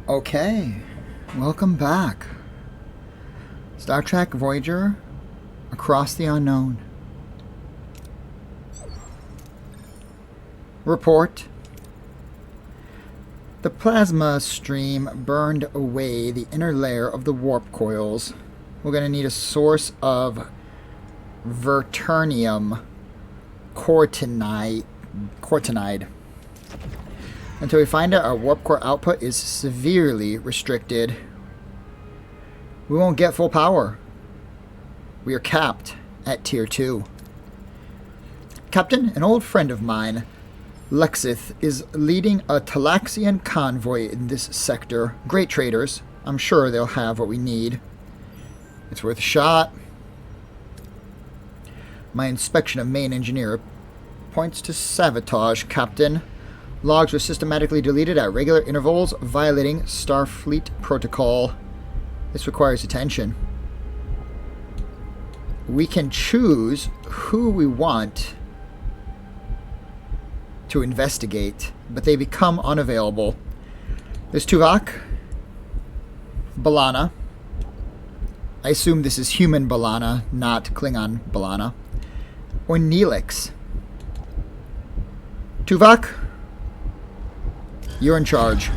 Okay, welcome back. Star Trek Voyager, Across the Unknown. Report. The plasma stream burned away the inner layer of the warp coils. We're going to need a source of Verternium cortinide. Until we find out, our warp core output is severely restricted. We won't get full power. We are capped at Tier 2. Captain, an old friend of mine, Lexith, is leading a Talaxian convoy in this sector. Great traders. I'm sure they'll have what we need. It's worth a shot. My inspection of main engineer points to sabotage, Captain. Logs were systematically deleted at regular intervals, violating Starfleet protocol. This requires attention. We can choose who we want to investigate, but they become unavailable. There's Tuvok, B'Elanna. I assume this is human B'Elanna, not Klingon B'Elanna. Or Neelix. Tuvok, you're in charge.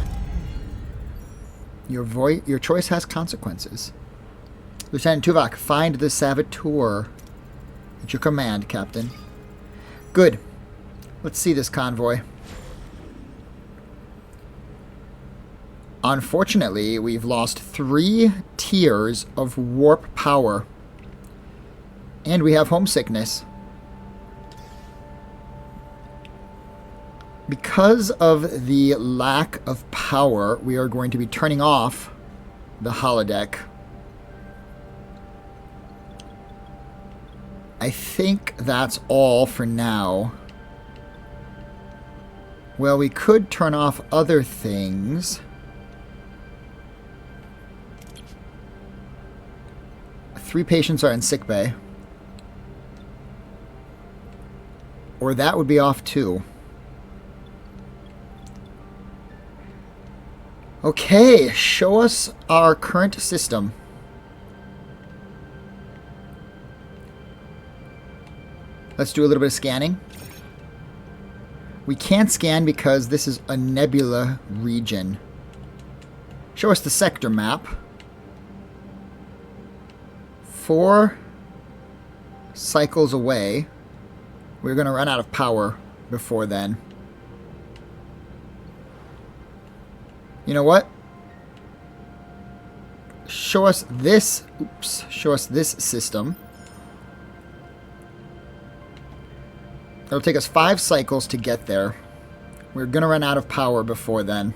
Your choice has consequences. Lieutenant Tuvok, find the saboteur. At your command, Captain. Good. Let's see this convoy. Unfortunately, we've lost 3 tiers of warp power. And we have homesickness. Because of the lack of power, we are going to be turning off the holodeck. I think that's all for now. Well, we could turn off other things. 3 patients are in sickbay. Or that would be off too. Okay, show us our current system. Let's do a little bit of scanning. We can't scan because this is a nebula region. Show us the sector map. 4 cycles away. We're going to run out of power before then. You know what? Show us this. Oops. Show us this system. It'll take us 5 cycles to get there. We're going to run out of power before then.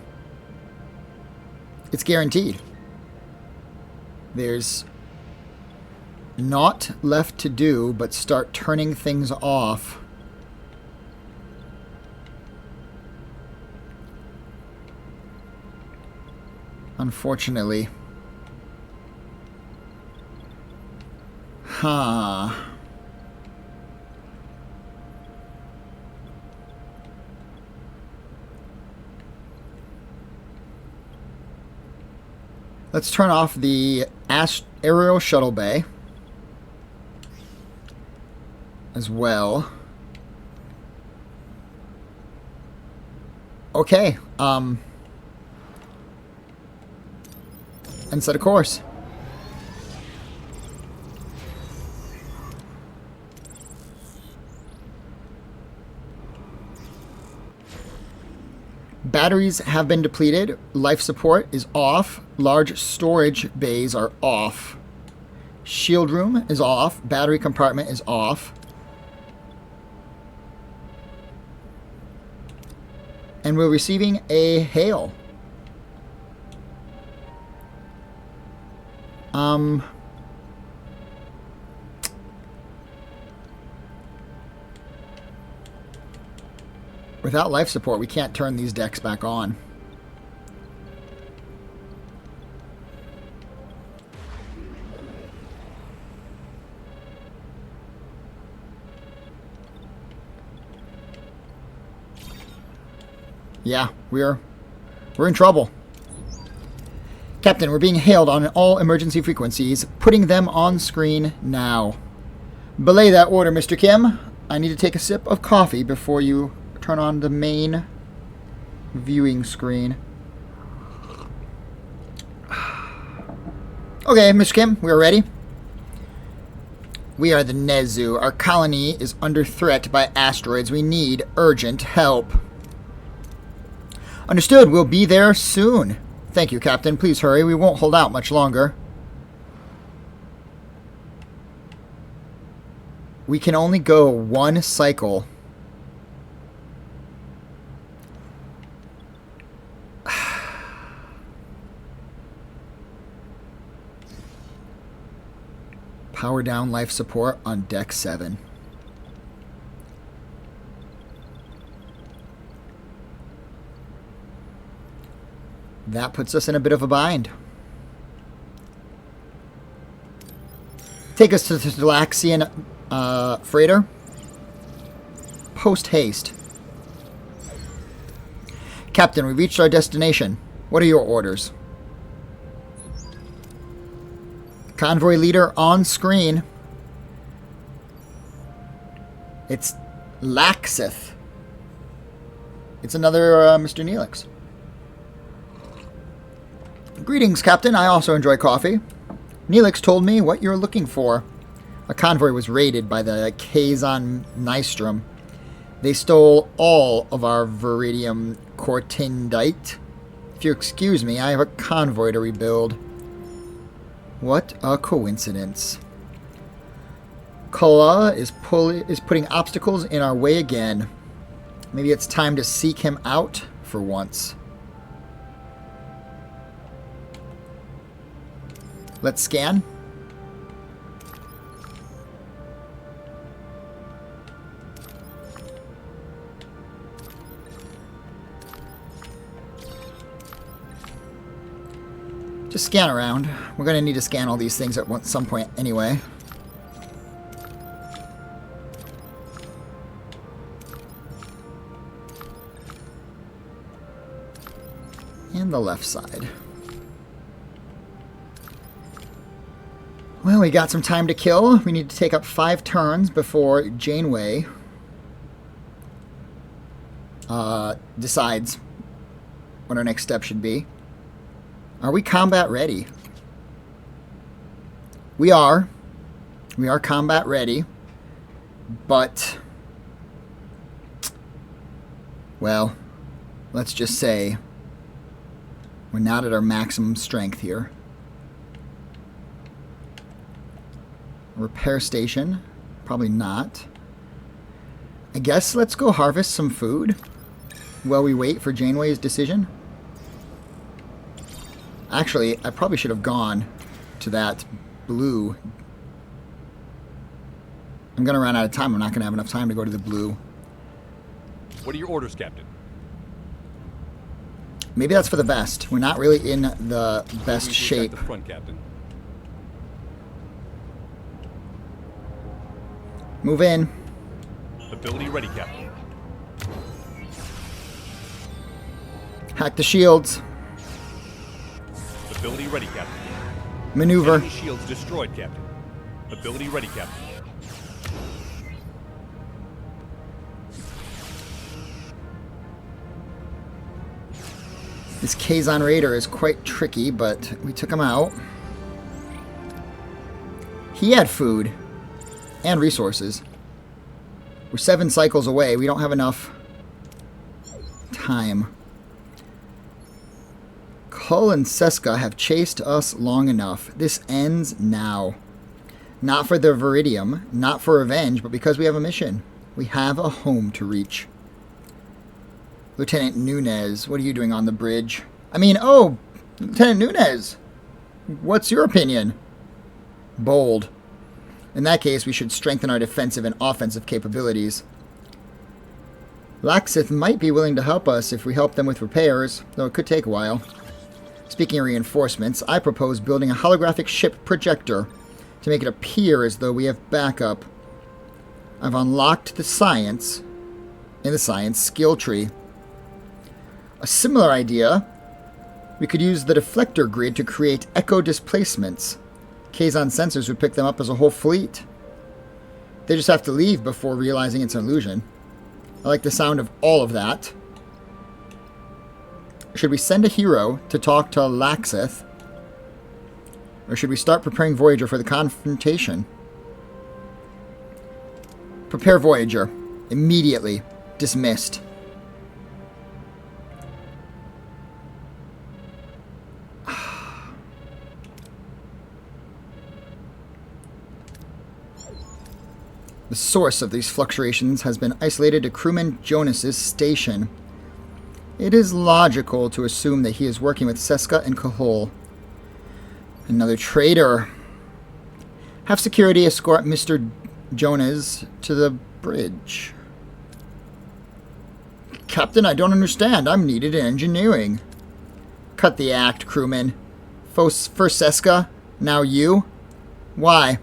It's guaranteed. There's naught left to do but start turning things off. Unfortunately. Huh. Let's turn off the aerial shuttle bay as well. Okay. And set a course. Batteries have been depleted. Life support is off. Large storage bays are off. Shield room is off. Battery compartment is off. And we're receiving a hail. Without life support, we can't turn these decks back on. Yeah, we're in trouble. Captain, we're being hailed on all emergency frequencies. Putting them on screen now. Belay that order, Mr. Kim. I need to take a sip of coffee before you turn on the main viewing screen. Okay, Mr. Kim, we are ready. We are the Nezu. Our colony is under threat by asteroids. We need urgent help. Understood. We'll be there soon. Thank you, Captain. Please hurry. We won't hold out much longer. We can only go one cycle. Power down life support on deck 7. That puts us in a bit of a bind. Take us to the Galaxian freighter. Post haste. Captain, we reached our destination. What are your orders? Convoy leader on screen. It's Laxith. It's another Mr. Neelix. Greetings, Captain. I also enjoy coffee. Neelix told me what you're looking for. A convoy was raided by the Kazon Nystrom. They stole all of our Viridium Cortindite. If you excuse me, I have a convoy to rebuild. What a coincidence. Kala is putting obstacles in our way again. Maybe it's time to seek him out for once. Let's scan. Just scan around. We're going to need to scan all these things at some point anyway. And the left side. Well, we got some time to kill. We need to take up 5 turns before Janeway decides what our next step should be. Are we combat ready? We are. We are combat ready. But, well, let's just say we're not at our maximum strength here. Repair station. Probably not. I guess let's go harvest some food while we wait for Janeway's decision. Actually, I probably should have gone to that blue. I'm going to run out of time. I'm not going to have enough time to go to the blue. What are your orders, Captain? Maybe that's for the best. We're not really in the best shape. The front, Captain. Move in. Ability ready, Captain. Hack the shields. Ability ready, Captain. Maneuver. Enemy shields destroyed, Captain. Ability ready, Captain. This Kazon Raider is quite tricky, but we took him out. He had food and resources. We're 7 cycles away. We don't have enough time. Kull and Seska have chased us long enough. This ends now. Not for the Viridium, not for revenge, but because we have a mission. We have a home to reach. Lieutenant Nunez, what are you doing on the bridge? Oh, Lieutenant Nunez, what's your opinion? Bold. In that case, we should strengthen our defensive and offensive capabilities. Laxith might be willing to help us if we help them with repairs, though it could take a while. Speaking of reinforcements, I propose building a holographic ship projector to make it appear as though we have backup. I've unlocked the science in the science skill tree. A similar idea We could use the deflector grid to create echo displacements. Kazon sensors would pick them up as a whole fleet. They just have to leave before realizing it's an illusion. I like the sound of all of that. Should we send a hero to talk to Laxith? Or should we start preparing Voyager for the confrontation? Prepare Voyager. Immediately. Dismissed. The source of these fluctuations has been isolated to crewman Jonas's station. It is logical to assume that he is working with Seska and Kahul. Another traitor. Have security escort Mr. Jonas to the bridge. Captain, I don't understand. I'm needed in engineering. Cut the act, crewman. First Seska, now you. Why?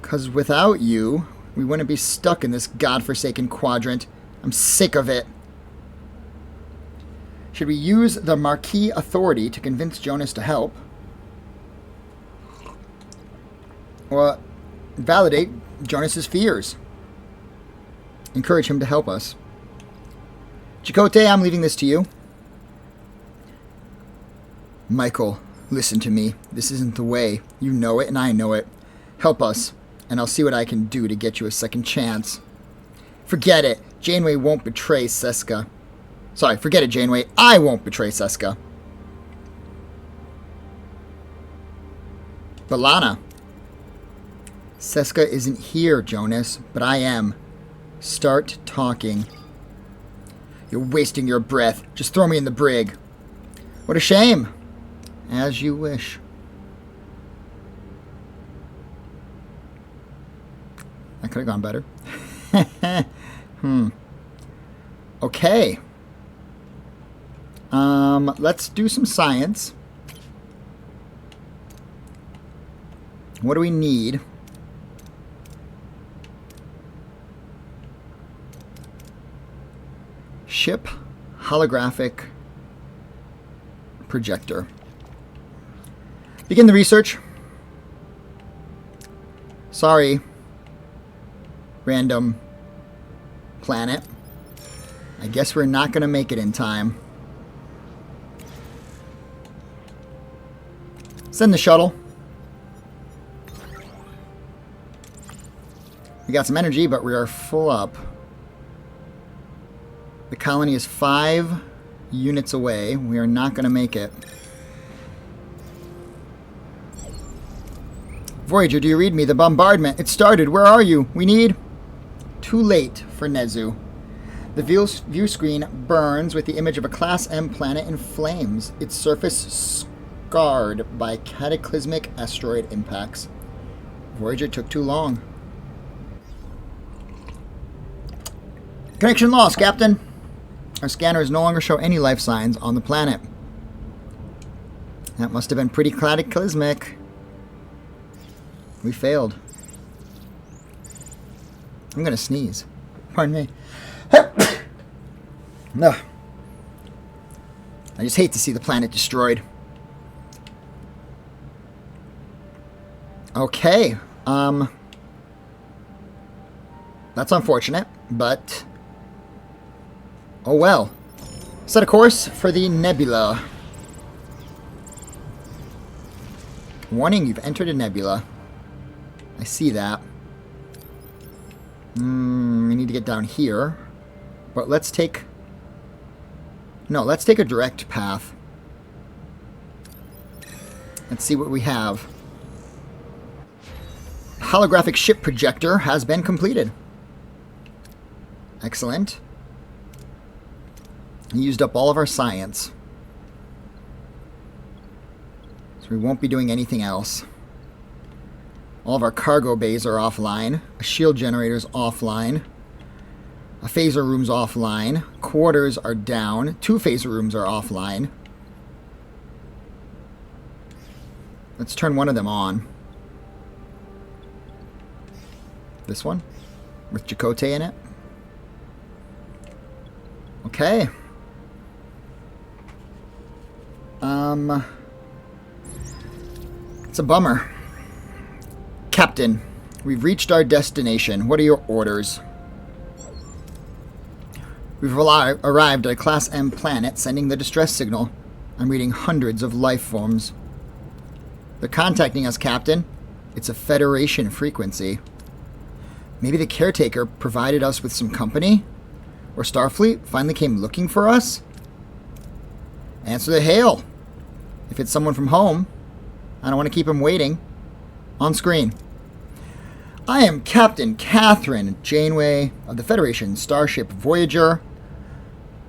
'Cause without you, we wouldn't be stuck in this godforsaken quadrant. I'm sick of it. Should we use the Marquis authority to convince Jonas to help? Or validate Jonas's fears? Encourage him to help us. Chakotay, I'm leaving this to you. Michael, listen to me. This isn't the way. You know it and I know it. Help us, and I'll see what I can do to get you a second chance. Forget it. Janeway won't betray Seska. Sorry, forget it, Janeway. I won't betray Seska. Balana. Seska isn't here, Jonas, but I am. Start talking. You're wasting your breath. Just throw me in the brig. What a shame. As you wish. That could have gone better. Okay. Let's do some science. What do we need? Ship holographic projector. Begin the research. Sorry. Random planet. I guess we're not going to make it in time. Send the shuttle. We got some energy, but we are full up. The colony is 5 units away. We are not going to make it. Voyager, do you read me? The bombardment. It started. Where are you? We need... Too late for Nezu. The view screen burns with the image of a Class M planet in flames, its surface scarred by cataclysmic asteroid impacts. Voyager took too long. Connection lost, Captain. Our scanners no longer show any life signs on the planet. That must have been pretty cataclysmic. We failed. I'm gonna sneeze. Pardon me. No. I just hate to see the planet destroyed. Okay. That's unfortunate, but... oh well. Set a course for the nebula. Warning, you've entered a nebula. I see that. We need to get down here. But let's take... no, let's take a direct path. Let's see what we have. Holographic ship projector has been completed. Excellent. Used up all of our science. So we won't be doing anything else. All of our cargo bays are offline. A shield generator's offline. A phaser room's offline. Quarters are down. 2 phaser rooms are offline. Let's turn one of them on. This one? With Chakotay in it? It's a bummer. Captain, we've reached our destination. What are your orders? We've arrived at a Class M planet, sending the distress signal. I'm reading hundreds of life forms. They're contacting us, Captain. It's a Federation frequency. Maybe the caretaker provided us with some company? Or Starfleet finally came looking for us? Answer the hail. If it's someone from home, I don't want to keep him waiting. On screen. I am Captain Catherine Janeway of the Federation Starship Voyager.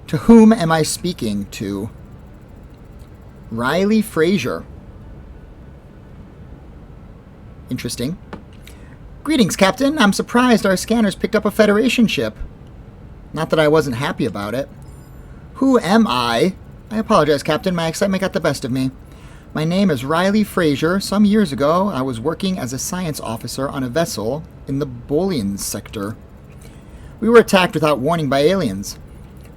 To whom am I speaking to? Riley Fraser. Interesting. Greetings, Captain. I'm surprised our scanners picked up a Federation ship. Not that I wasn't happy about it. Who am I? I apologize, Captain. My excitement got the best of me. My name is Riley Fraser. Some years ago, I was working as a science officer on a vessel in the Bolian sector. We were attacked without warning by aliens.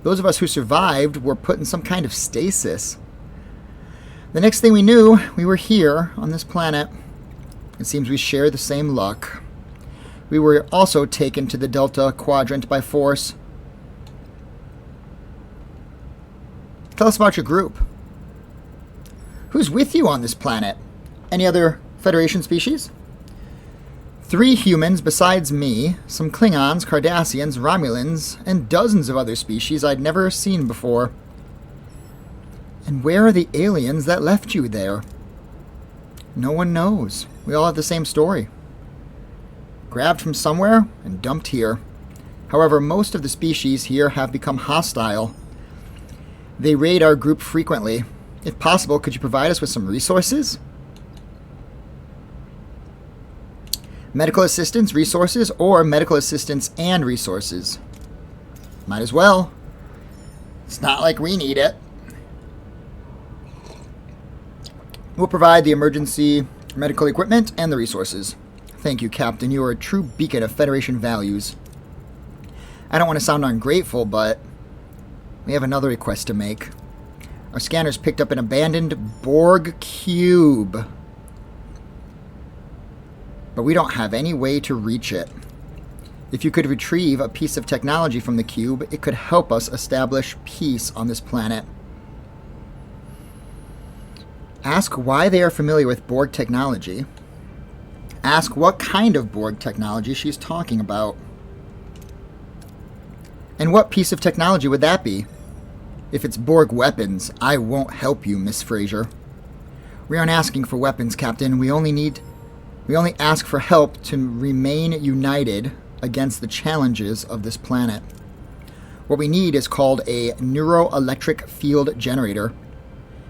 Those of us who survived were put in some kind of stasis. The next thing we knew, we were here on this planet. It seems we share the same luck. We were also taken to the Delta Quadrant by force. Tell us about your group. Who's with you on this planet? Any other Federation species? 3 humans besides me, some Klingons, Cardassians, Romulans, and dozens of other species I'd never seen before. And where are the aliens that left you there? No one knows. We all have the same story. Grabbed from somewhere and dumped here. However, most of the species here have become hostile. They raid our group frequently. If possible, could you provide us with some resources? Medical assistance, resources, or medical assistance and resources? Might as well. It's not like we need it. We'll provide the emergency medical equipment and the resources. Thank you, Captain. You are a true beacon of Federation values. I don't want to sound ungrateful, but we have another request to make. Our scanners picked up an abandoned Borg cube, but we don't have any way to reach it. If you could retrieve a piece of technology from the cube, it could help us establish peace on this planet. Ask why they are familiar with Borg technology. Ask what kind of Borg technology she's talking about. And what piece of technology would that be? If it's Borg weapons, I won't help you, Miss Fraser. We aren't asking for weapons, Captain. We only ask for help to remain united against the challenges of this planet. What we need is called a neuroelectric field generator.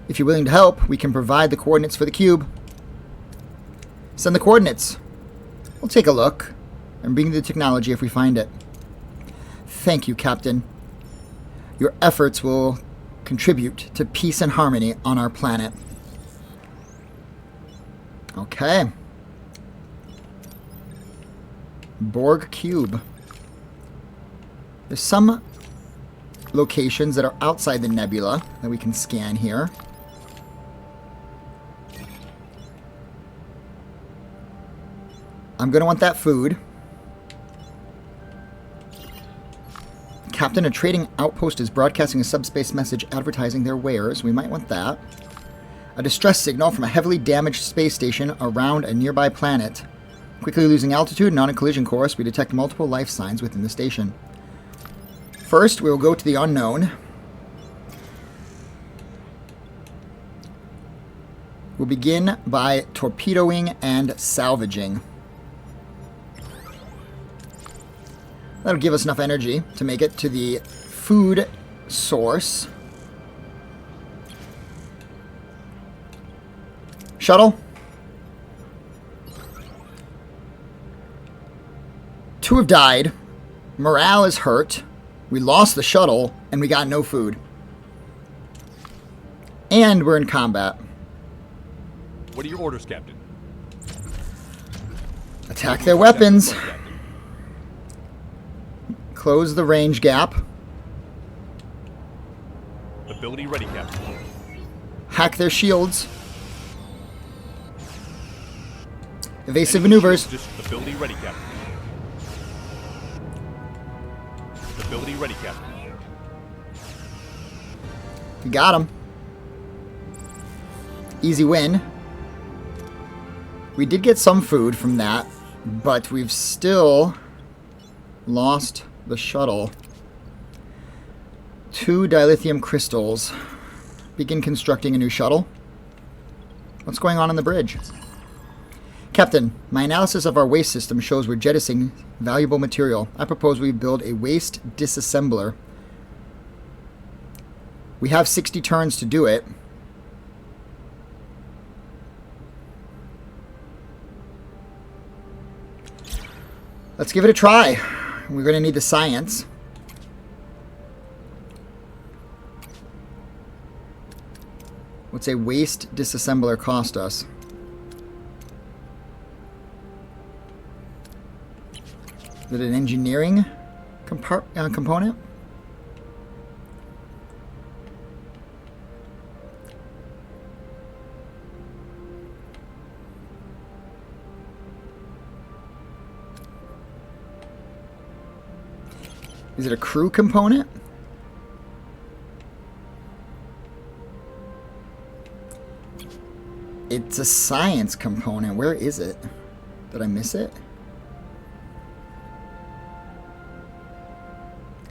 If you're willing to help, we can provide the coordinates for the cube. Send the coordinates. We'll take a look and bring the technology if we find it. Thank you, Captain. Your efforts will contribute to peace and harmony on our planet. Okay. Borg cube. There's some locations that are outside the nebula that we can scan here. I'm going to want that food. Captain, a trading outpost is broadcasting a subspace message advertising their wares. We might want that. A distress signal from a heavily damaged space station around a nearby planet. Quickly losing altitude and on a collision course, we detect multiple life signs within the station. First, we will go to the unknown. We'll begin by torpedoing and salvaging. That'll give us enough energy to make it to the food source. Shuttle. 2 have died. Morale is hurt. We lost the shuttle, and we got no food. And we're in combat. What are your orders, Captain? Attack their weapons. Close the range gap. Ability ready, Captain. Hack their shields. Evasive Enemy maneuvers. shield ability ready, Captain. Ability ready, Captain. We got him. Easy win. We did get some food from that, but we've still lost the shuttle. 2 dilithium crystals. Begin constructing a new shuttle. What's going on the bridge? Captain, my analysis of our waste system shows we're jettisoning valuable material. I propose we build a waste disassembler. We have 60 turns to do it. Let's give it a try. We're going to need the science. What's a waste disassembler cost us? Is it an engineering component? Is it a crew component? It's a science component. Where is it? Did I miss it?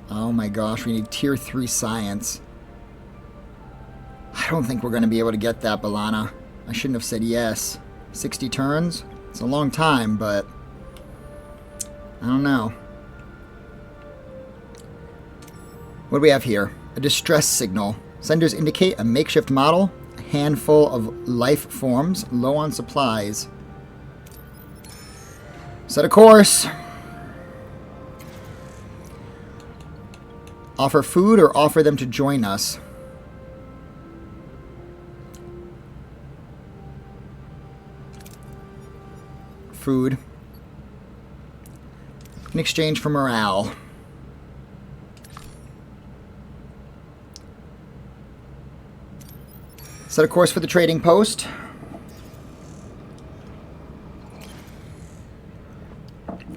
Oh my gosh, we need tier 3 science. I don't think we're going to be able to get that, Balana. I shouldn't have said yes. 60 turns? It's a long time, but I don't know. What do we have here? A distress signal. Senders indicate a makeshift model, a handful of life forms, low on supplies. Set a course. Offer food or offer them to join us. Food. In exchange for morale. Set a course for the trading post.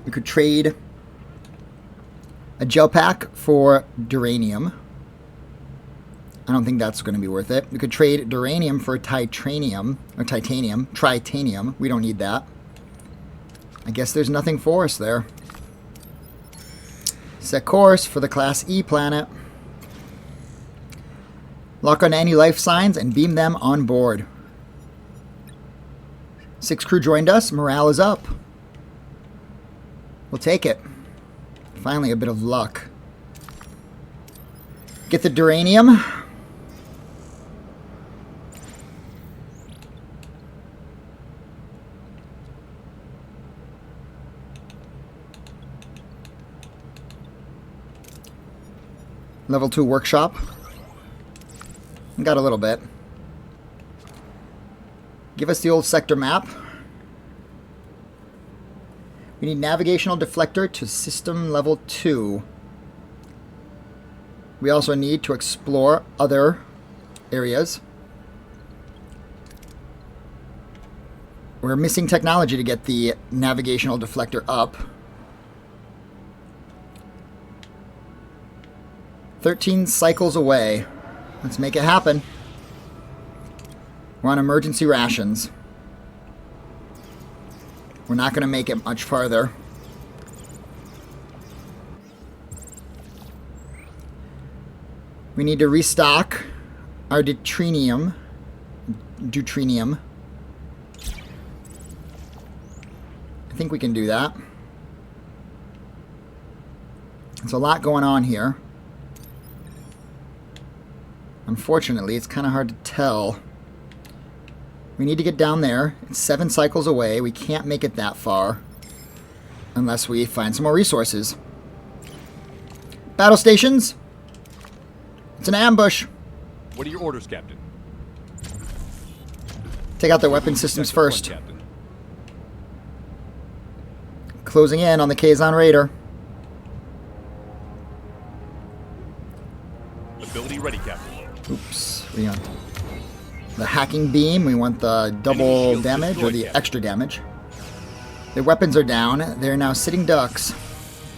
We could trade a gel pack for duranium. I don't think that's going to be worth it. We could trade duranium for titanium. Tritanium. We don't need that. I guess there's nothing for us there. Set course for the Class E planet. Lock on any life signs and beam them on board. 6 crew joined us. Morale is up. We'll take it. Finally, a bit of luck. Get the duranium. Level 2 workshop. Got a little bit. Give us the old sector map. We need navigational deflector to system level 2. We also need to explore other areas. We're missing technology to get the navigational deflector up. 13 cycles away. Let's make it happen. We're on emergency rations. We're not going to make it much farther. We need to restock our deuterium. I think we can do that. There's a lot going on here. Unfortunately, it's kind of hard to tell. We need to get down there. It's 7 cycles away. We can't make it that far unless we find some more resources. Battle stations. It's an ambush. What are your orders, Captain? Take out their weapon systems Sector 1, first. Captain. Closing in on the Kazon Raider. Ability ready, Captain. Oops. What are you on? The hacking beam, we want the double shields damage or destroyed, the Captain. extra damage. Their weapons are down. They're now sitting ducks.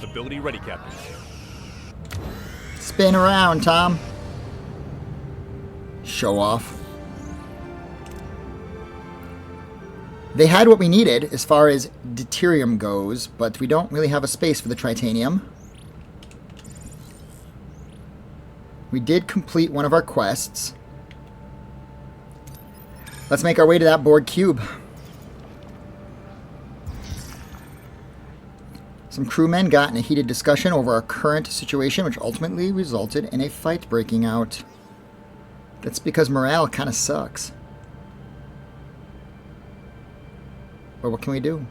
Ability ready, Captain. Spin around, Tom. Show off. They had what we needed as far as deuterium goes, but we don't really have a space for the tritanium. We did complete one of our quests. Let's make our way to that Borg cube. Some crewmen got in a heated discussion over our current situation, which ultimately resulted in a fight breaking out. That's because morale kind of sucks. But what can we do?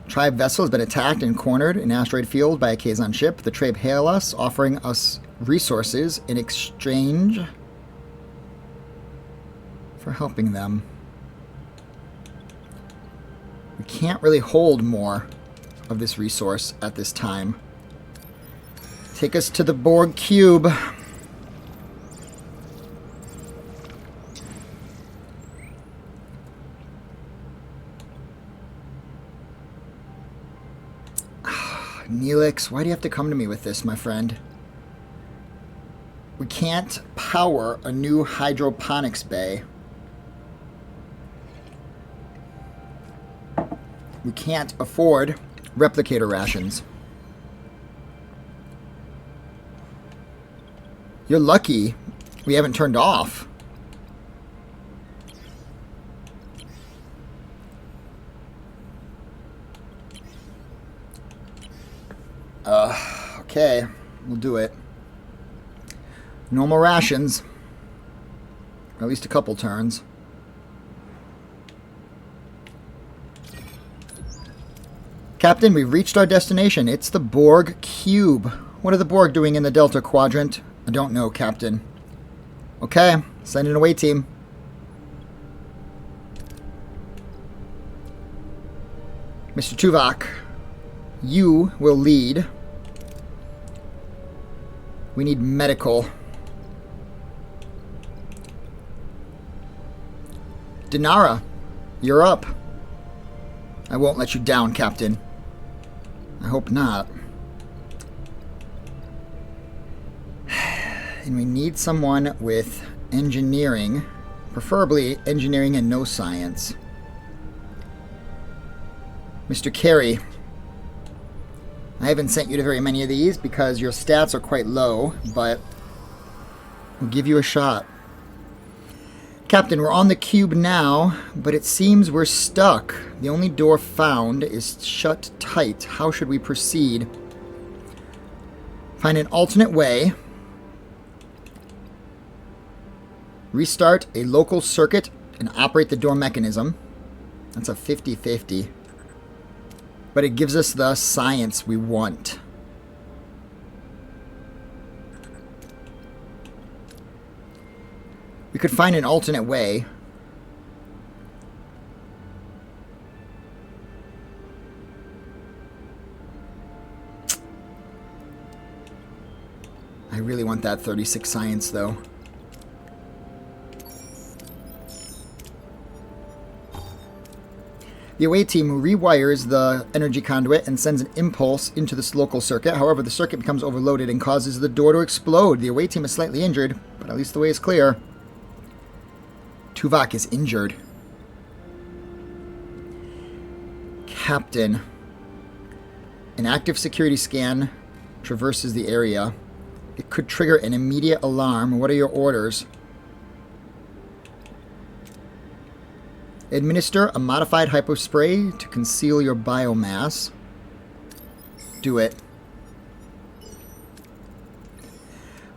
Tribe vessel has been attacked and cornered in an asteroid field by a Kazon ship. The Tribe hail us, offering us resources in exchange for helping them. We can't really hold more of this resource at this time. Take us to the Borg cube. Neelix, why do you have to come to me with this, my friend? We can't power a new hydroponics bay. We can't afford replicator rations. You're lucky we haven't turned off. Okay, we'll do it. Normal rations. At least a couple turns. Captain, we've reached our destination. It's the Borg cube. What are the Borg doing in the Delta Quadrant? I don't know, Captain. Okay, send an away team. Mr. Tuvok, you will lead. We need medical. Dinara, you're up. I won't let you down, Captain. I hope not. And we need someone with engineering, preferably engineering and no science. Mr. Carey, I haven't sent you to very many of these because your stats are quite low, but we'll give you a shot. Captain, we're on the cube now, but it seems we're stuck. The only door found is shut tight. How should we proceed? Find an alternate way. Restart a local circuit and operate the door mechanism. That's a 50-50. But it gives us the science we want. We could find an alternate way. I really want that 36 science, though. The away team rewires the energy conduit and sends an impulse into this local circuit. However, the circuit becomes overloaded and causes the door to explode. The away team is slightly injured, but at least the way is clear. Tuvok is injured. Captain. An active security scan traverses the area. It could trigger an immediate alarm. What are your orders? Administer a modified hypospray to conceal your biomass. Do it.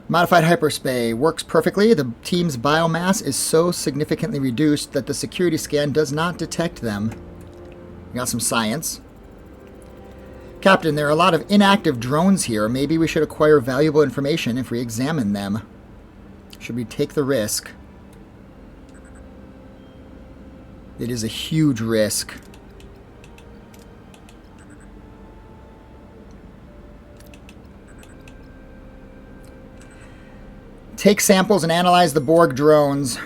Modified hyperspray works perfectly. The team's biomass is so significantly reduced that the security scan does not detect them. We got some science. Captain, there are a lot of inactive drones here. Maybe we should acquire valuable information if we examine them. Should we take the risk? It is a huge risk. Take samples and analyze the Borg drones.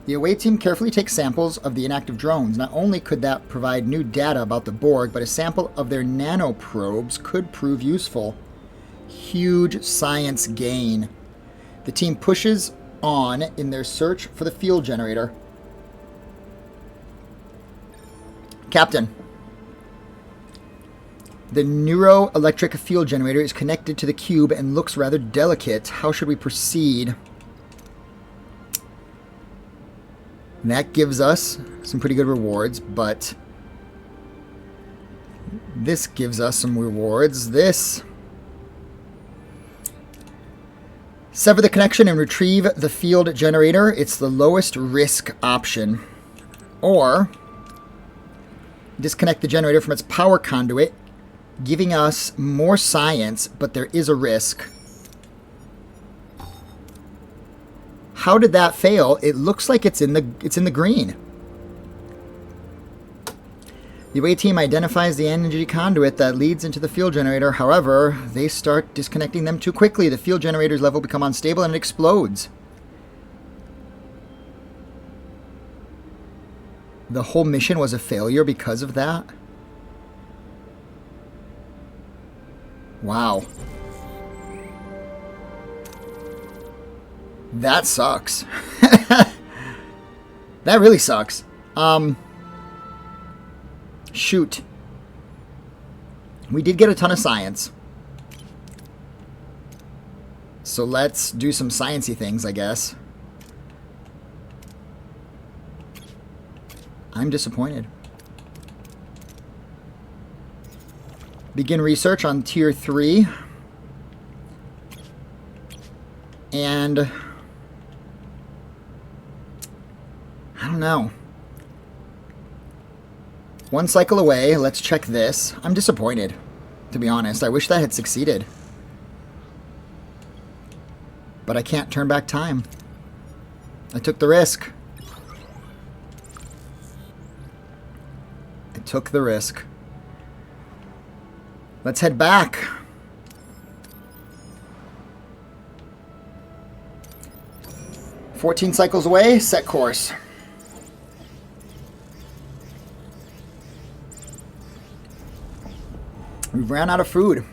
The away team carefully takes samples of the inactive drones. Not only could that provide new data about the Borg, but a sample of their nanoprobes could prove useful. Huge science gain. The team pushes on in their search for the fuel generator. Captain, the neuroelectric fuel generator is connected to the cube and looks rather delicate. How should we proceed? That gives us some pretty good rewards, but this gives us some rewards. This. Sever the connection and retrieve the field generator. It's the lowest risk option. Or disconnect the generator from its power conduit, giving us more science, but there is a risk. How did that fail? It looks like it's in the green. The away team identifies the energy conduit that leads into the field generator. However, they start disconnecting them too quickly. The field generator's level become unstable and it explodes. The whole mission was a failure because of that? Wow. That sucks. That really sucks. Shoot. We did get a ton of science. So let's do some sciencey things, I guess. I'm disappointed. Begin research on Tier 3. And I don't know. One cycle away. Let's check this. I'm disappointed, to be honest. I wish that had succeeded. But I can't turn back time. I took the risk. I took the risk. Let's head back. "14 cycles away, set course." We've ran out of food.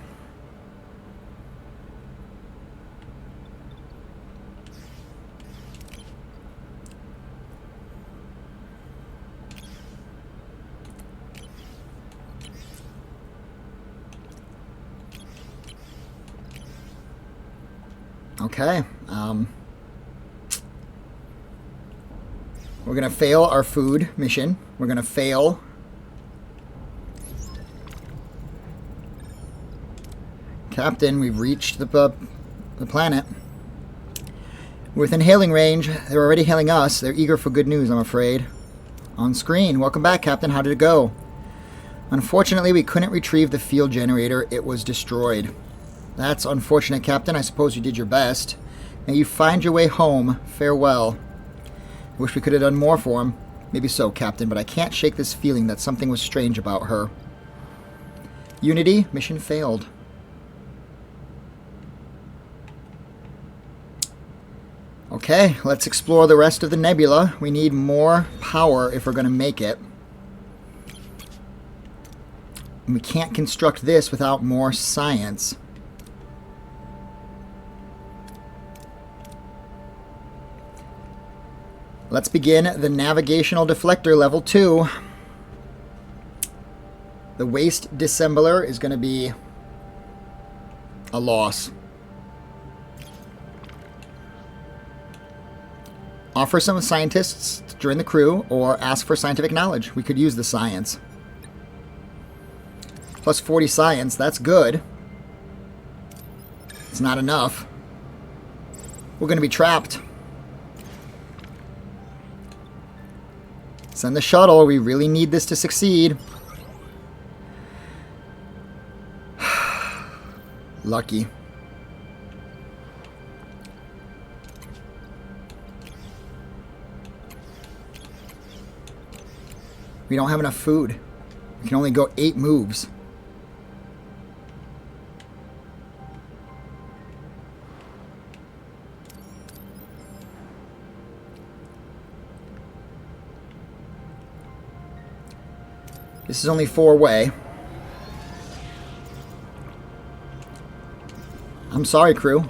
Okay. We're going to fail our food mission. We're going to fail. Captain, we've reached the planet. Within hailing range. They're already hailing us. They're eager for good news, I'm afraid. On screen. Welcome back, Captain. How did it go? Unfortunately, we couldn't retrieve the field generator. It was destroyed. That's unfortunate, Captain. I suppose you did your best. May you find your way home. Farewell. I wish we could have done more for him. Maybe so, Captain, but I can't shake this feeling that something was strange about her. Unity, mission failed. Okay, let's explore the rest of the nebula. We need more power if we're going to make it. And we can't construct this without more science. Let's begin the navigational deflector level 2. The waste dissembler is going to be a loss. Offer some scientists to join the crew or ask for scientific knowledge. We could use the science. Plus 40 science, that's good. It's not enough. We're going to be trapped. Send the shuttle. We really need this to succeed. Lucky. We don't have enough food. We can only go 8 moves. This is only 4-way. I'm sorry, crew.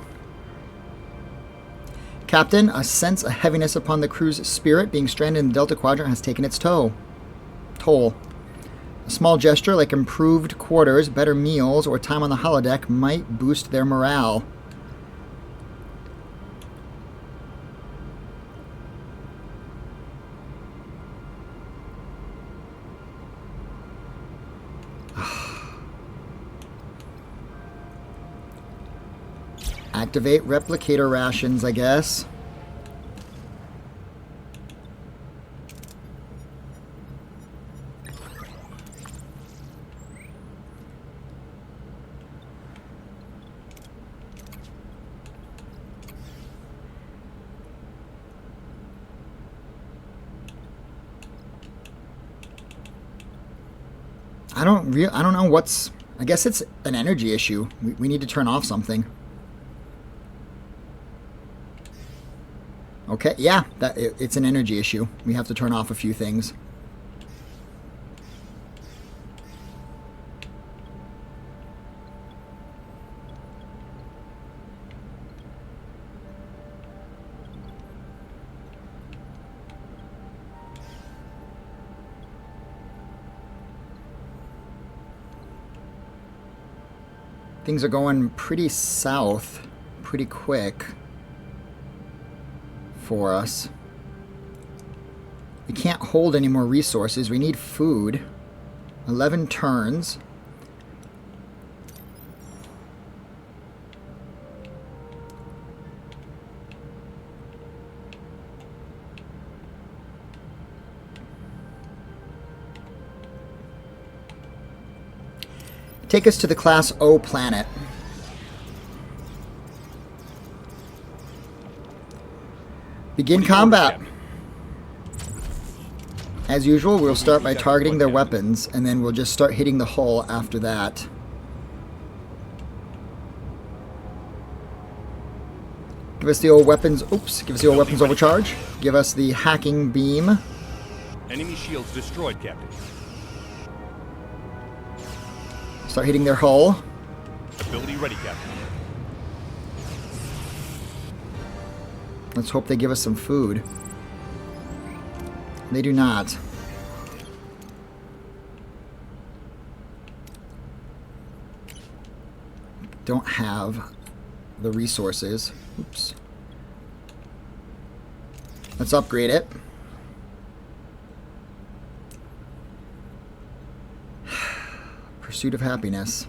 Captain, a sense of heaviness upon the crew's spirit. Being stranded in the Delta Quadrant has taken its toll. A small gesture like improved quarters, better meals, or time on the holodeck might boost their morale. Activate replicator rations, I guess. I don't know what's... I guess it's an energy issue. We need to turn off something. Okay, yeah, it's an energy issue. We have to turn off a few things. Things are going pretty south, pretty quick for us. We can't hold any more resources. We need food. 11 turns. Take us to the Class O planet. Begin combat. As usual, we'll start by targeting their weapons, and then we'll just start hitting the hull after that. Give us the old weapons. Oops. Give us the old weapons overcharge. Give us the hacking beam. Enemy shields destroyed, Captain. Start hitting their hull. Ability ready, Captain. Let's hope they give us some food. They do not. Don't have the resources. Oops. Let's upgrade it. Pursuit of happiness.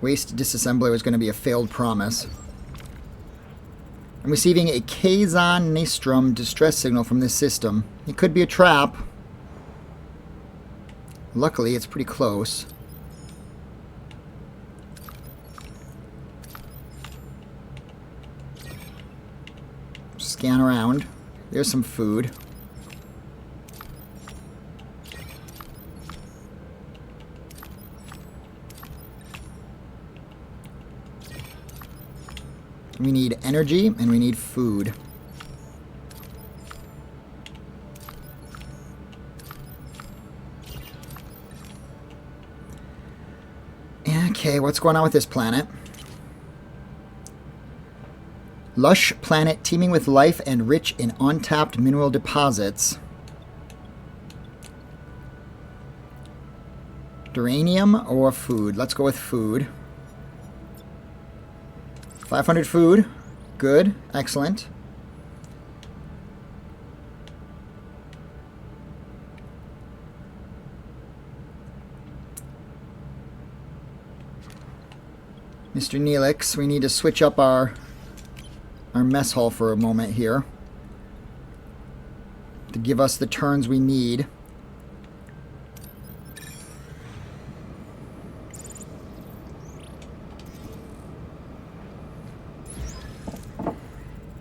Waste disassembler is going to be a failed promise. I'm receiving a Kazon Nostrum distress signal from this system. It could be a trap. Luckily, it's pretty close. Scan around. There's some food. We need energy, and we need food. Okay, what's going on with this planet? Lush planet teeming with life and rich in untapped mineral deposits. Duranium or food? Let's go with food. 500 food. Good. Excellent. Mr. Neelix, we need to switch up our mess hall for a moment here to give us the turns we need.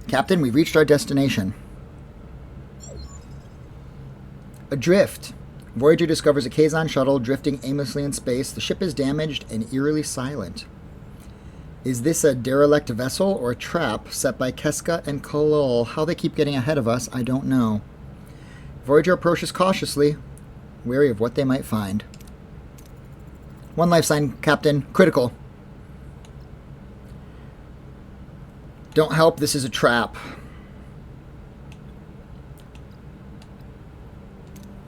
Captain, we've reached our destination. Adrift. Voyager discovers a Kazon shuttle drifting aimlessly in space. The ship is damaged and eerily silent. Is this a derelict vessel or a trap set by Keska and Kolol? How they keep getting ahead of us, I don't know. Voyager approaches cautiously, wary of what they might find. 1 life sign, Captain. Critical. Don't help, this is a trap.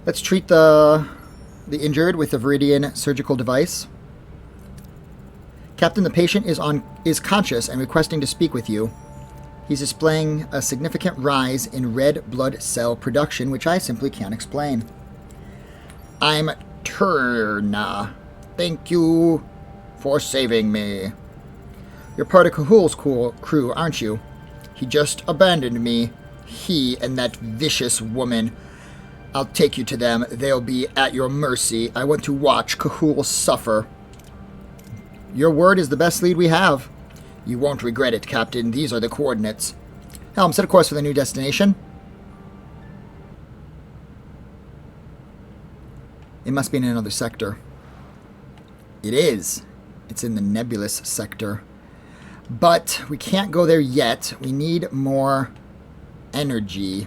Let's treat the injured with a Viridian surgical device. Captain, the patient is conscious and requesting to speak with you. He's displaying a significant rise in red blood cell production, which I simply can't explain. I'm Turna. Thank you for saving me. You're part of Cahul's crew, aren't you? He just abandoned me. He and that vicious woman. I'll take you to them. They'll be at your mercy. I want to watch Cahul suffer. Your word is the best lead we have. You won't regret it, Captain. These are the coordinates. Helm, set a course for the new destination. It must be in another sector. It is. It's in the nebulous sector. But we can't go there yet. We need more energy.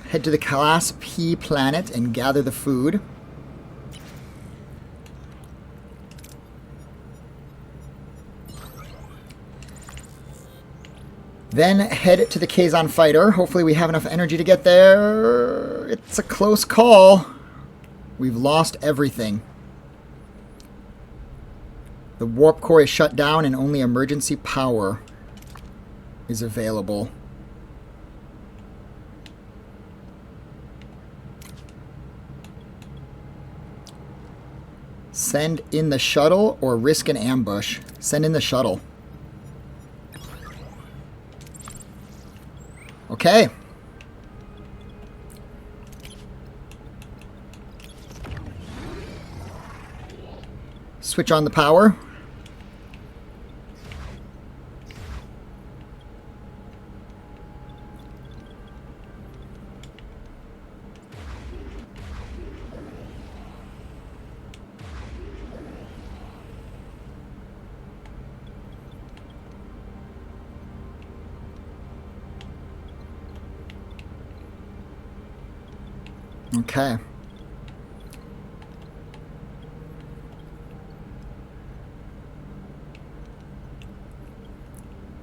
Head to the Class P planet and gather the food. Then head to the Kazon fighter. Hopefully we have enough energy to get there. It's a close call. We've lost everything. The warp core is shut down and only emergency power is available. Send in the shuttle or risk an ambush. Send in the shuttle. Okay. Switch on the power. Okay.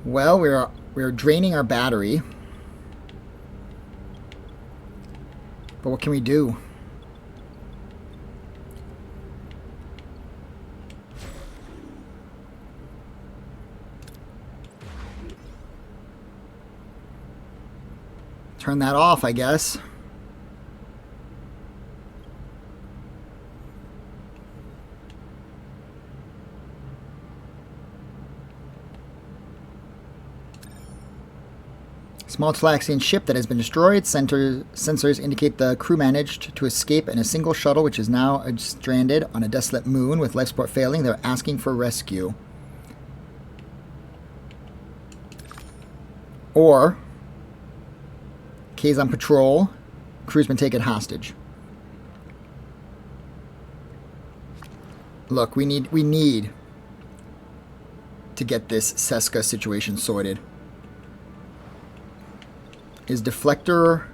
Well, we're draining our battery. But what can we do? Turn that off, I guess. Small Talaxian ship that has been destroyed. Sensors indicate the crew managed to escape in a single shuttle, which is now stranded on a desolate moon with life support failing. They're asking for rescue. Or Kazon patrol. Crew's been taken hostage. Look, we need to get this Seska situation sorted. Is deflector...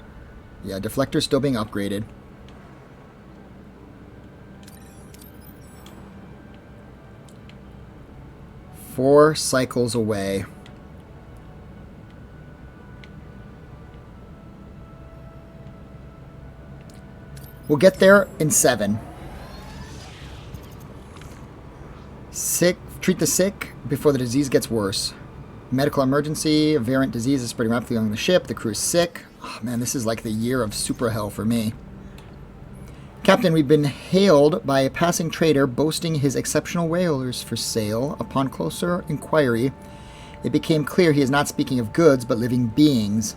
Yeah, deflector's still being upgraded. Four cycles away. We'll get there in 7. Sick. Treat the sick before the disease gets worse. Medical emergency. A variant disease is spreading rapidly on the ship. The crew is sick. Oh, man, this is like the year of super hell for me. Captain, we've been hailed by a passing trader boasting his exceptional whalers for sale. Upon closer inquiry, it became clear he is not speaking of goods, but living beings.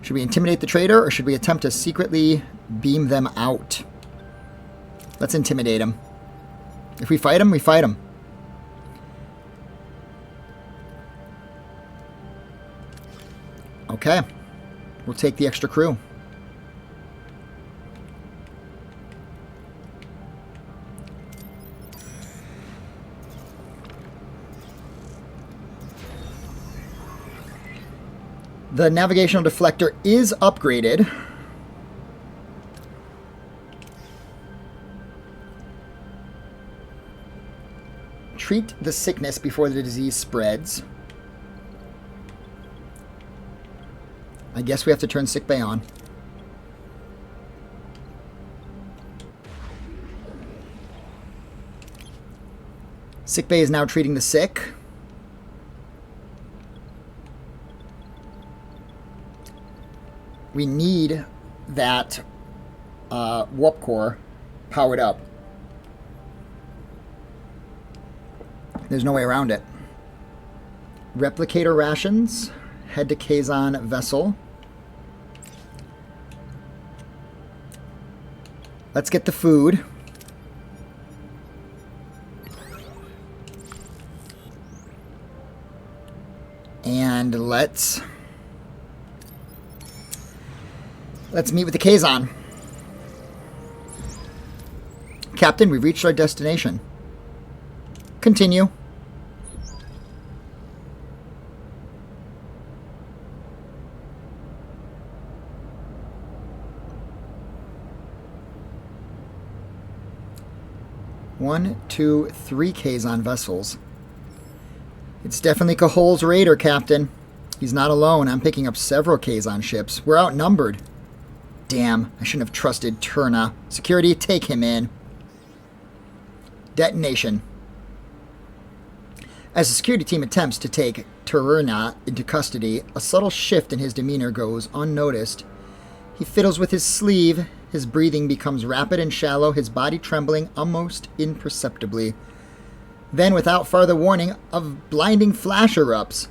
Should we intimidate the trader, or should we attempt to secretly beam them out? Let's intimidate him. If we fight him, we fight him. Okay. We'll take the extra crew. The navigational deflector is upgraded. Treat the sickness before the disease spreads. I guess we have to turn sickbay on. Sickbay is now treating the sick. We need that warp core powered up. There's no way around it. Replicator rations. Head to Kazon vessel. Let's get the food. And let's meet with the Kazon. Captain, we've reached our destination. Continue. One, two, three Kazon vessels. It's definitely Cahol's raider, Captain. He's not alone. I'm picking up several Kazon ships. We're outnumbered. Damn, I shouldn't have trusted Turna. Security, take him in. Detonation. As the security team attempts to take Turna into custody, a subtle shift in his demeanor goes unnoticed. He fiddles with his sleeve. His breathing becomes rapid and shallow, his body trembling almost imperceptibly. Then, without further warning, a blinding flash erupts.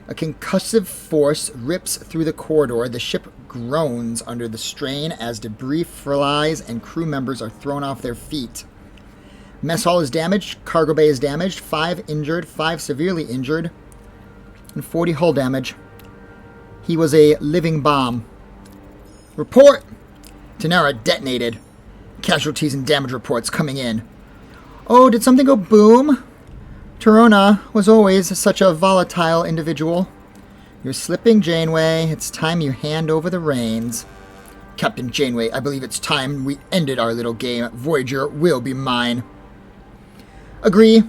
A concussive force rips through the corridor. The ship groans under the strain as debris flies and crew members are thrown off their feet. Mess hall is damaged, cargo bay is damaged, 5 injured, 5 severely injured, and 40 hull damage. He was a living bomb. Report! Tanara detonated. Casualties and damage reports coming in. Oh, did something go boom? Turona was always such a volatile individual. You're slipping, Janeway. It's time you hand over the reins. Captain Janeway, I believe it's time we ended our little game. Voyager will be mine. Agree.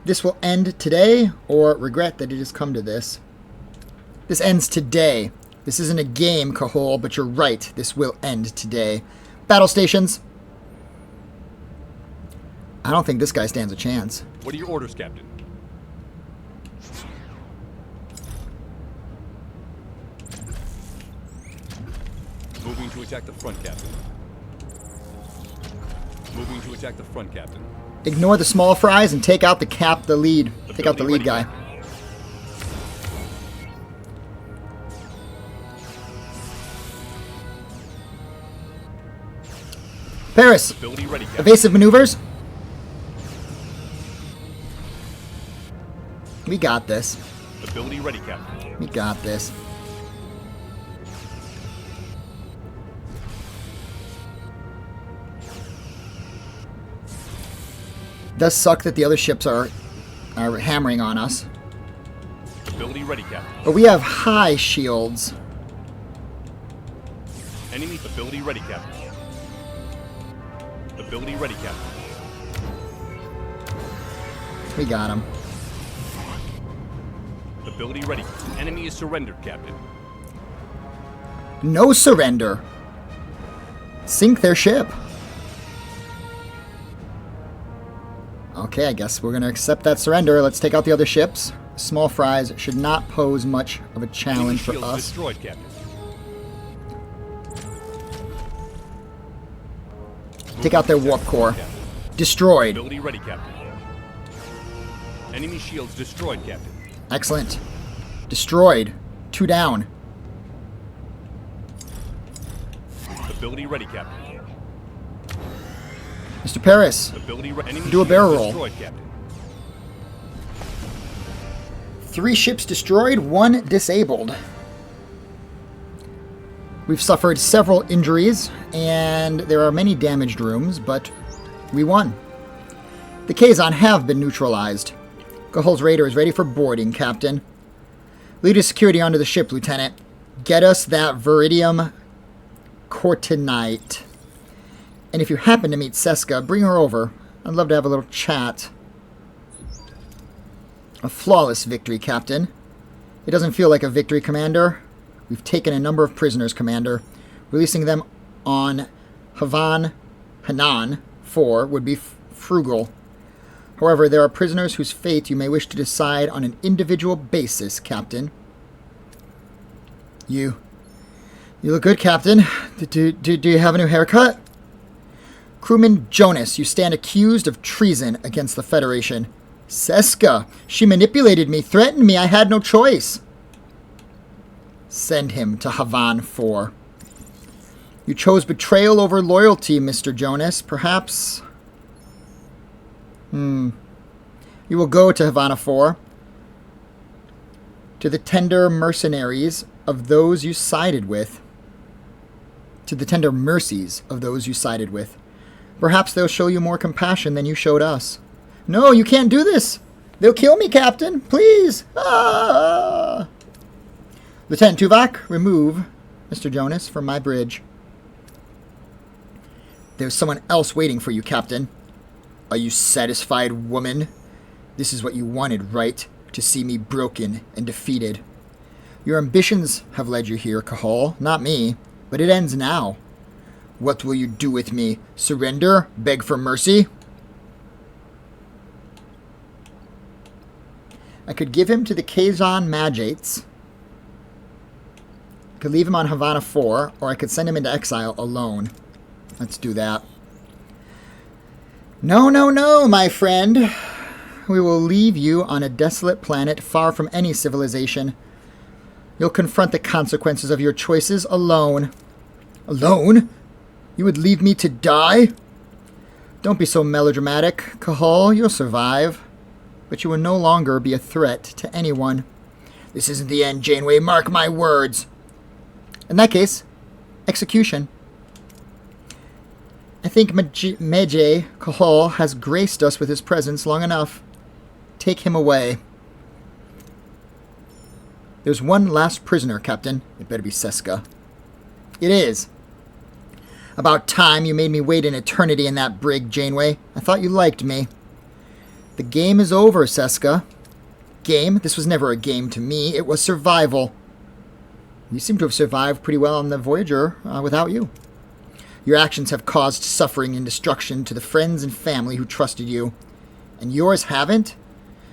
This will end today, or regret that it has come to this. This ends today. This isn't a game, Cahol, but you're right. This will end today. Battle stations. I don't think this guy stands a chance. What are your orders, Captain? Moving to attack the front, Captain. Moving to attack the front, Captain. Ignore the small fries and take out the lead. Take out the lead guy. Paris. Ability ready, Captain. Evasive maneuvers. We got this. Ability ready, Captain. We got this. Does suck that the other ships are hammering on us. Ability ready, Captain. But we have high shields. Enemy ability ready, Captain. Ability ready, Captain. We got him. Ability ready. Enemy is surrendered, Captain. No surrender. Sink their ship. Okay, I guess we're going to accept that surrender. Let's take out the other ships. Small fries should not pose much of a challenge for Shields us. destroyed, Captain. Take out their warp core. Destroyed. Ability ready, Captain. Enemy shields destroyed, Captain. Excellent. Destroyed. 2 down. Ability ready, Captain. Mr. Paris, Ability enemy do a barrel shields roll. destroyed, Captain. 3 ships destroyed, 1 disabled. We've suffered several injuries, and there are many damaged rooms, but we won. The Kazon have been neutralized. Cahol's raider is ready for boarding, Captain. Lead his security onto the ship, Lieutenant. Get us that Viridium Cortinite. And if you happen to meet Seska, bring her over. I'd love to have a little chat. A flawless victory, Captain. It doesn't feel like a victory, Commander. We've taken a number of prisoners, Commander. Releasing them on Hanan 4 would be frugal. However, there are prisoners whose fate you may wish to decide on an individual basis, Captain. You look good, Captain. Do you have a new haircut? Crewman Jonas, you stand accused of treason against the Federation. Seska, she manipulated me, threatened me. I had no choice. Send him to Havan 4. You chose betrayal over loyalty, Mr. Jonas. Perhaps... You will go to Havana 4. To the tender mercenaries of those you sided with. To the tender mercies of those you sided with. Perhaps they'll show you more compassion than you showed us. No, you can't do this. They'll kill me, Captain. Please. Ah! Lieutenant Tuvok, remove Mr. Jonas from my bridge. There's someone else waiting for you, Captain. Are you satisfied, woman? This is what you wanted, right? To see me broken and defeated. Your ambitions have led you here, Cahal, not me. But it ends now. What will you do with me? Surrender? Beg for mercy? I could give him to the Kazon Magites. I could leave him on Havana 4, or I could send him into exile alone. Let's do that. No, no, no, my friend. We will leave you on a desolate planet far from any civilization. You'll confront the consequences of your choices alone. Alone? You would leave me to die? Don't be so melodramatic, Cahal. You'll survive. But you will no longer be a threat to anyone. This isn't the end, Janeway. Mark my words. In that case, execution. I think Meje Cahal has graced us with his presence long enough. Take him away. There's one last prisoner, Captain. It better be Seska. It is. About time you made me wait an eternity in that brig, Janeway. I thought you liked me. The game is over, Seska. Game? This was never a game to me. It was survival. You seem to have survived pretty well on the Voyager without you. Your actions have caused suffering and destruction to the friends and family who trusted you. And yours haven't?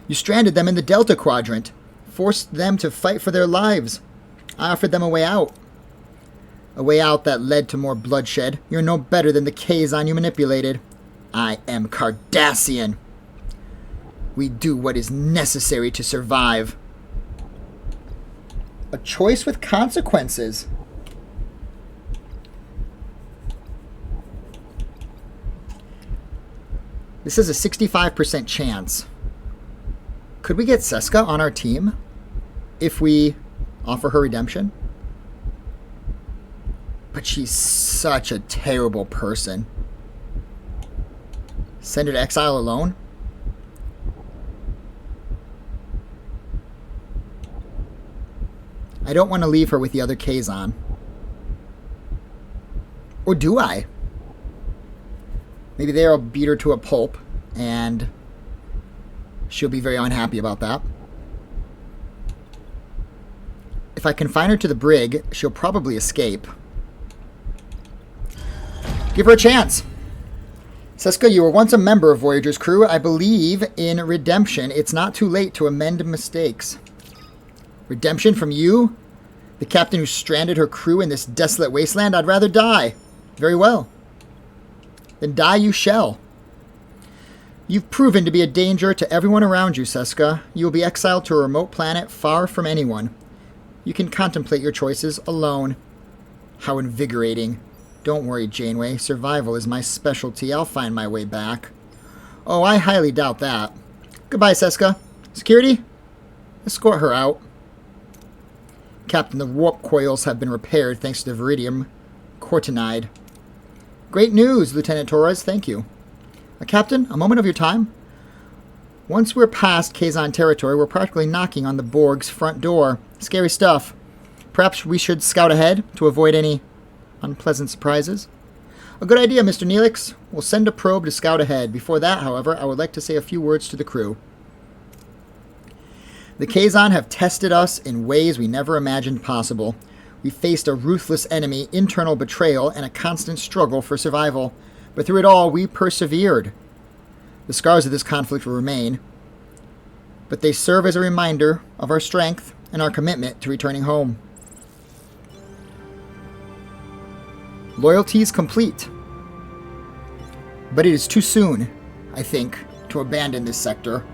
You stranded them in the Delta Quadrant. Forced them to fight for their lives. I offered them a way out. A way out that led to more bloodshed. You're no better than the Kazon you manipulated. I am Cardassian. We do what is necessary to survive. A choice with consequences. This is a 65% chance. Could we get Seska on our team if we offer her redemption? But she's such a terrible person. Send her to exile alone? I don't want to leave her with the other Kazon. Or do I? Maybe they'll beat her to a pulp, and she'll be very unhappy about that. If I confine her to the brig, she'll probably escape. Give her a chance. Seska, you were once a member of Voyager's crew. I believe in redemption. It's not too late to amend mistakes. Redemption from you? The captain who stranded her crew in this desolate wasteland? I'd rather die. Very well. Then die you shall. You've proven to be a danger to everyone around you, Seska. You will be exiled to a remote planet far from anyone. You can contemplate your choices alone. How invigorating. Don't worry, Janeway. Survival is my specialty. I'll find my way back. Oh, I highly doubt that. Goodbye, Seska. Security? Escort her out. Captain, the warp coils have been repaired thanks to the Viridium Cortinide. Great news, Lieutenant Torres. Thank you. Captain, a moment of your time? Once we're past Kazon territory, we're practically knocking on the Borg's front door. Scary stuff. Perhaps we should scout ahead to avoid any unpleasant surprises. A good idea, Mr. Neelix. We'll send a probe to scout ahead. Before that, however, I would like to say a few words to the crew. The Kazon have tested us in ways we never imagined possible. We faced a ruthless enemy, internal betrayal, and a constant struggle for survival. But through it all, we persevered. The scars of this conflict will remain, but they serve as a reminder of our strength and our commitment to returning home. Loyalty is complete, but it is too soon, I think, to abandon this sector.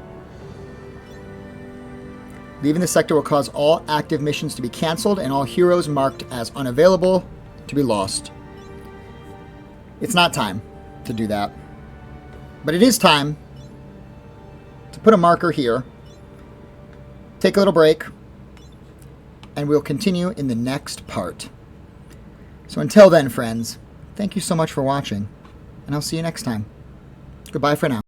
Leaving the sector will cause all active missions to be cancelled and all heroes marked as unavailable to be lost. It's not time to do that, but it is time to put a marker here, take a little break, and we'll continue in the next part. So until then, friends, thank you so much for watching, and I'll see you next time. Goodbye for now.